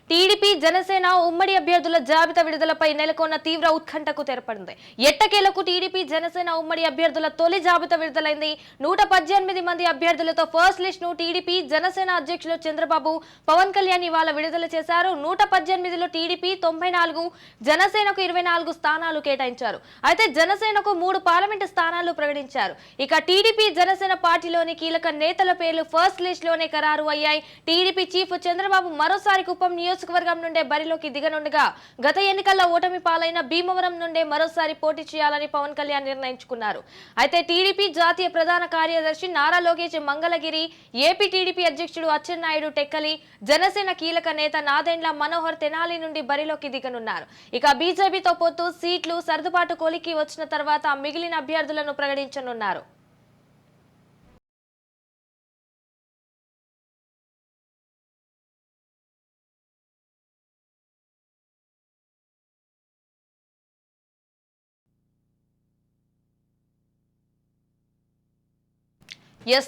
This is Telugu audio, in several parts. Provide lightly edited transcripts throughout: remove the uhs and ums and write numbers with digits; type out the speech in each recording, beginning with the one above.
టీడీపీ జనసేన ఉమ్మడి అభ్యర్థుల జాబితా విడుదలపై నెలకొన్న తీవ్ర ఉత్కంఠకు తెరపడింది. ఎట్టకేలకు టీడీపీ జనసేన ఉమ్మడి అభ్యర్థుల తొలి జాబితా విడుదలైంది. 118 మంది అభ్యర్థులతో ఫస్ట్ లిస్ట్ ను టీడీపీ జనసేన అధ్యక్షులు చంద్రబాబు, పవన్ కళ్యాణ్ ఇవాళ విడుదల చేశారు. 118లో టీడీపీ 94, జనసేనకు 24 స్థానాలు కేటాయించారు. అయితే జనసేనకు 3 పార్లమెంటు స్థానాలు ప్రకటించారు. ఇక టీడీపీ జనసేన పార్టీలోని కీలక నేతల పేర్లు ఫస్ట్ లిస్ట్ లోనే ఖరారు అయ్యాయి. టీడీపీ చీఫ్ చంద్రబాబు మరోసారి కుప్పం నియోజకవర్గం నుండే బరిలోకి దిగనుండగా గత ఎన్నికల్లో ఓటమి పాలైన భీమవరం నుండే మరోసారి పోటీ చేయాలని పవన్ కళ్యాణ్ నిర్ణయించుకున్నారు. అయితే టీడీపీ జాతీయ ప్రధాన కార్యదర్శి నారా లోకేష్ మంగళగిరి, ఏపీ టీడీపీ అధ్యక్షుడు అచ్చెన్నాయుడు టెక్కలి, జనసేన కీలక నేత నాదెండ్ల మనోహర్ తెనాలి నుండి బరిలోకి దిగనున్నారు. ఇక బీజేపీతో పొత్తు, సీట్లు సర్దుబాటు కొలికి వచ్చిన తర్వాత మిగిలిన అభ్యర్థులను ప్రకటించనున్నారు.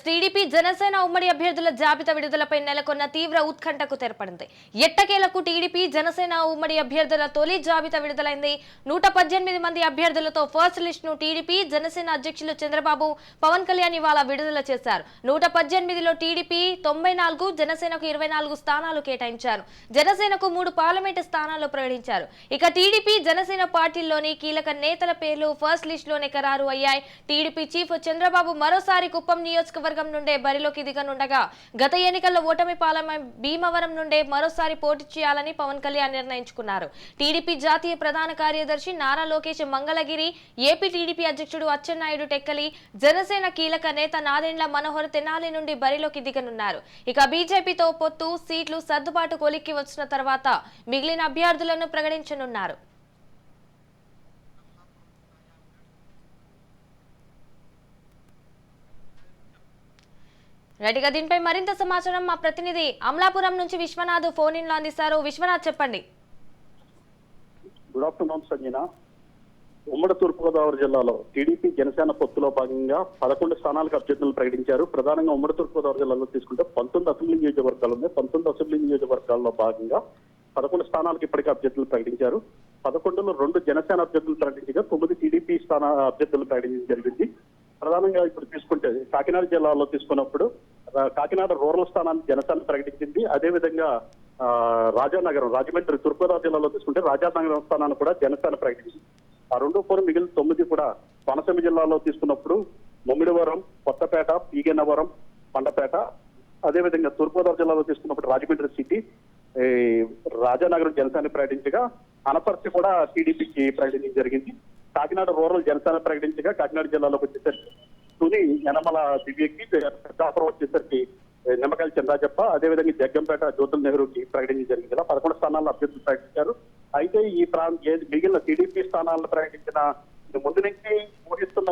టీడీపీ జనసేన ఉమ్మడి అభ్యర్థుల జాబితా విడుదలపై నెలకొన్న తీవ్ర ఉత్కంఠకు తెరపడింది. ఎట్టకేలకు టీడీపీ జనసేన ఉమ్మడి అభ్యర్థుల తొలి జాబితా విడుదలైంది. 118 మంది అభ్యర్థులతో ఫస్ట్ లిస్ట్ ను టీడీపీ జనసేన అధ్యక్షులు చంద్రబాబు, పవన్ కళ్యాణ్ ఇవాళ విడుదల చేశారు. 118లో టీడీపీ 94, జనసేనకు 24 స్థానాలు కేటాయించారు. జనసేనకు 3 పార్లమెంటు స్థానాలు ప్రకటించారు. ఇక టీడీపీ జనసేన పార్టీల్లోని కీలక నేతల పేర్లు ఫస్ట్ లిస్ట్ లోనే ఖరారు అయ్యాయి. టీడీపీ చీఫ్ చంద్రబాబు మరోసారి కుప్పం నియోజకవర్గం నుండే బరిలోకి దిగనుండగా గత ఎన్నికల్లో ఓటమి పాలైన భీమవరం నుండే మరోసారి పోటీ చేయాలని పవన్ కళ్యాణ్ నిర్ణయించుకున్నారు. టీడీపీ జాతీయ ప్రధాన కార్యదర్శి నారా లోకేష్ మంగళగిరి, ఏపీ టీడీపీ అధ్యక్షుడు అచ్చెన్నాయుడు టెక్కలి, జనసేన కీలక నేత నాదెండ్ల మనోహర్ తెనాలి నుండి బరిలోకి దిగనున్నారు. ఇక బీజేపీతో పొత్తు, సీట్లు సర్దుబాటు కొలిక్కి వచ్చిన తర్వాత మిగిలిన అభ్యర్థులను ప్రకటించనున్నారు. రైట్గా దీనిపై మరింత సమాచారం మా ప్రతినిధి అమలాపురం నుంచి విశ్వనాథ్ ఫోన్ ఇన్ లో అందిస్తారు. విశ్వనాథ్, చెప్పండి. Good afternoon Sanjana. ఉమ్మడి తూర్పుగోదావరి జిల్లాలో టీడీపీ జనసేన పొత్తులో భాగంగా 11 స్థానాలకు అభ్యర్థులు ప్రకటించారు. ప్రధానంగా ఉమ్మడి తూర్పుగోదావరి జిల్లాలో తీసుకుంటే 19 అసెంబ్లీ నియోజకవర్గాలు ఉన్నాయి. 19 అసెంబ్లీ నియోజకవర్గాల్లో భాగంగా 11 స్థానాలకు ఇప్పటికే అభ్యర్థులు ప్రకటించారు. 11లో 2 జనసేన అభ్యర్థులు ప్రకటించగా 9 టీడీపీ అభ్యర్థులు ప్రకటించడం జరిగింది. ప్రధానంగా ఇప్పుడు తీసుకుంటే కాకినాడ జిల్లాలో తీసుకున్నప్పుడు కాకినాడ రూరల్ స్థానాన్ని జనసేన ప్రకటించింది. అదేవిధంగా రాజానగరం, రాజమండ్రి తూర్పుగోదావరి జిల్లాలో తీసుకుంటే రాజానగరం స్థానాన్ని కూడా జనసేన ప్రకటించింది. ఆ 2 పోరు మిగిలిన 9 కూడా కోనసీమ జిల్లాలో తీసుకున్నప్పుడు ముమ్మిడివరం, కొత్తపేట, పీగన్నవరం, కొండపేట, అదేవిధంగా తూర్పుగోదావరి జిల్లాలో తీసుకున్నప్పుడు రాజమండ్రి సిటీ, రాజానగరం జనసేన ప్రకటించగా అనపర్తి కూడా టీడీపీకి ప్రకటించడం జరిగింది. కాకినాడ రూరల్ జనసేన ప్రకటించగా కాకినాడ జిల్లాలోకి వచ్చేసరికి తుని, యనమల దివ్యకి, పెద్దాపురం వచ్చేసరికి నిమ్మకాయల చంద్రాజప్ప, అదేవిధంగా జగ్గంపేట జ్యోతుల నెహ్రూకి ప్రకటించడం జరిగింది. ఇలా 11 స్థానాల్లో అభ్యర్థులు ప్రకటించారు. అయితే ఈ మిగిలిన టీడీపీ స్థానాలను ప్రకటించిన ముందు నుంచి ఊహిస్తున్న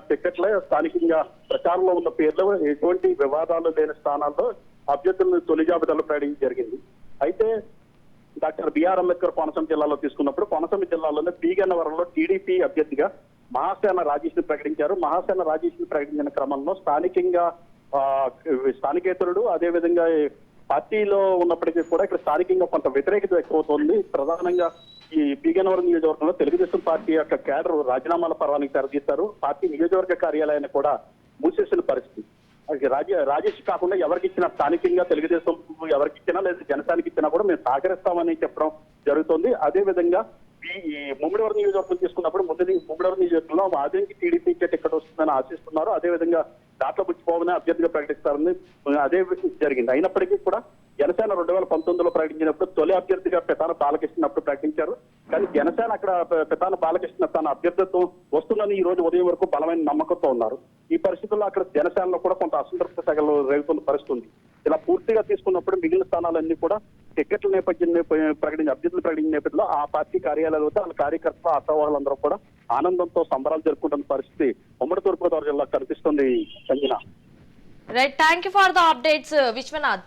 టికెట్లే స్థానికంగా ప్రచారంలో ఉన్న పేర్లు ఎటువంటి వివాదాలు లేని స్థానాల్లో అభ్యర్థులను తొలి జాబితాలో ప్రకటించడం జరిగింది. అయితే డాక్టర్ బిఆర్ అంబేద్కర్ కోనసీమ జిల్లాలో తీసుకున్నప్పుడు కోనసీమ జిల్లాలోనే పీగన్నవరంలో టీడీపీ అభ్యర్థిగా మహాసేన రాజేష్ ని ప్రకటించారు. మహాసేన రాజేష్ ని ప్రకటించిన క్రమంలో స్థానికంగా స్థానికేతరుడు, అదేవిధంగా పార్టీలో ఉన్నప్పటికీ కూడా ఇక్కడ స్థానికంగా కొంత వ్యతిరేకత ఎక్కువవుతోంది. ప్రధానంగా ఈ పీగన్నవరం నియోజకవర్గంలో తెలుగుదేశం పార్టీ యొక్క కేడర్ రాజీనామాల పర్వానికి తెరదీశారు. పార్టీ నియోజకవర్గ కార్యాలయాన్ని కూడా మూసేసిన పరిస్థితి. రాజేష్ కాకుండా ఎవరికి ఇచ్చినా, స్థానికంగా తెలుగుదేశం ఎవరికి ఇచ్చినా లేదా జనసేనకి ఇచ్చినా కూడా మేము సహకరిస్తామని చెప్పడం జరుగుతుంది. అదేవిధంగా ఈ ముమ్మిడివరం నియోజకవర్గం తీసుకున్నప్పుడు ముమ్మిడివరం నియోజకవర్గంలో ఆదానికి టీడీపీకే టికెట్ వస్తుందని ఆశిస్తున్నారు. అదేవిధంగా దాంట్లో పుచ్చిపోవని అభ్యర్థిగా ప్రకటిస్తారని అదే జరిగింది. అయినప్పటికీ కూడా జనసేన 2019లో ప్రకటించినప్పుడు తొలి అభ్యర్థిగా పెతాన బాలకృష్ణ అప్పుడు ప్రకటించారు. కానీ జనసేన అక్కడ పెతాన బాలకృష్ణ తన అభ్యర్థిత్వం వస్తుందని ఈ రోజు ఉదయం వరకు బలమైన నమ్మకంతో ఉన్నారు. ఈ పరిస్థితుల్లో అక్కడ జనసేనలో కూడా కొంత అసంతృప్తి సగలు రేగుతున్న పరిస్థితి ఉంది. ఇలా పూర్తిగా తీసుకున్నప్పుడు మిగిలిన స్థానాలన్నీ కూడా టికెట్ల నేపథ్యంలో అభ్యర్థులు ప్రకటించిన నేపథ్యంలో ఆ పార్టీ కార్యాలయాలు వద్ద వాళ్ళ కార్యకర్తలు, ఆశావాహులందరూ కూడా ఆనందంతో సంబరాలు జరుపుకుంటున్న పరిస్థితి ఉమ్మడి తూర్పుగోదావరి జిల్లా కనిపిస్తుంది. Sanjana, right, thank you for the updates Vishwanath.